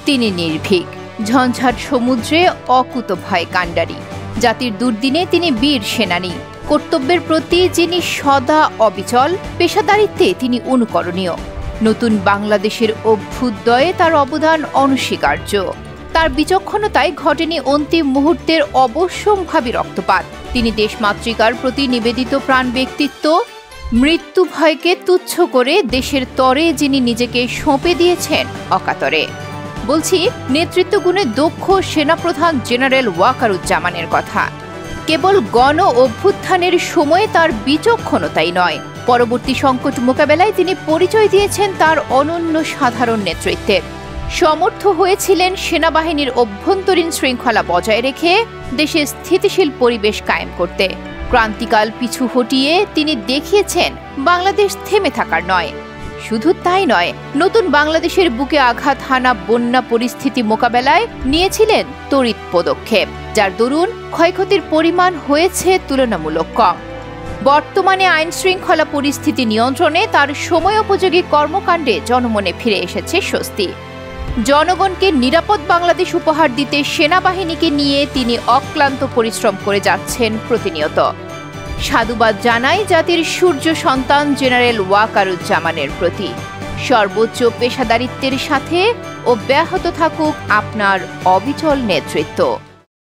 তিনি নির্ভীক, ঝঞ্ঝাট সমুদ্রে অকুতভয় কাণ্ডারী। জাতির দুর্দিনে তিনি বীর সেনানী, কর্তব্যের প্রতি যিনি সদা অবিচল, পেশাদারিত্বে তিনি অনুকরণীয়। নতুন বাংলাদেশের অভ্যুদয়ে তার অবদান অনস্বীকার্য। তার বিচক্ষণতায় ঘটেনি অন্তিম মুহূর্তের অবশ্যম্ভাবী রক্তপাত। তিনি দেশমাতৃকার প্রতি নিবেদিত প্রাণ ব্যক্তিত্ব। মৃত্যু ভয়কে তুচ্ছ করে দেশের তরে যিনি নিজেকে সঁপে দিয়েছেন অকাতরে। বলছি নেতৃত্বগুণে দক্ষ সেনাপ্রধান জেনারেল ওয়াকারুজ্জামানের কথা। কেবল গণ অভ্যুত্থানের সময়ে তার বিচক্ষণতাই নয়, পরবর্তী সংকট মোকাবেলায় তিনি পরিচয় দিয়েছেন তার অনন্য সাধারণ নেতৃত্বের। সমর্থ হয়েছিলেন সেনাবাহিনীর অভ্যন্তরীণ শৃঙ্খলা বজায় রেখে দেশে স্থিতিশীল পরিবেশ কায়েম করতে। ক্রান্তিকাল পিছু হটিয়ে তিনি দেখিয়েছেন বাংলাদেশ থেমে থাকার নয়। শুধু তাই নয়, নতুন বাংলাদেশের বুকে আঘাত হানা বন্যা পরিস্থিতি মোকাবেলায় নিয়েছিলেন তড়িৎ পদক্ষেপ, যার দরুন ক্ষয়ক্ষতির পরিমাণ হয়েছে তুলনামূলক কম। বর্তমানে আইন শৃঙ্খলা পরিস্থিতি নিয়ন্ত্রণে তার সময়োপযোগী কর্মকাণ্ডে জনমনে ফিরে এসেছে স্বস্তি। জনগণকে নিরাপদ বাংলাদেশ উপহার দিতে সেনাবাহিনীকে নিয়ে তিনি অক্লান্ত পরিশ্রম করে যাচ্ছেন প্রতিনিয়ত। সাধুবাদ জানাই জাতির সূর্য সন্তান জেনারেল ওয়াকারুজ্জামানের প্রতি। সর্বোচ্চ পেশাদারিত্বের সাথে অব্যাহত থাকুক আপনার অবিচল নেতৃত্ব।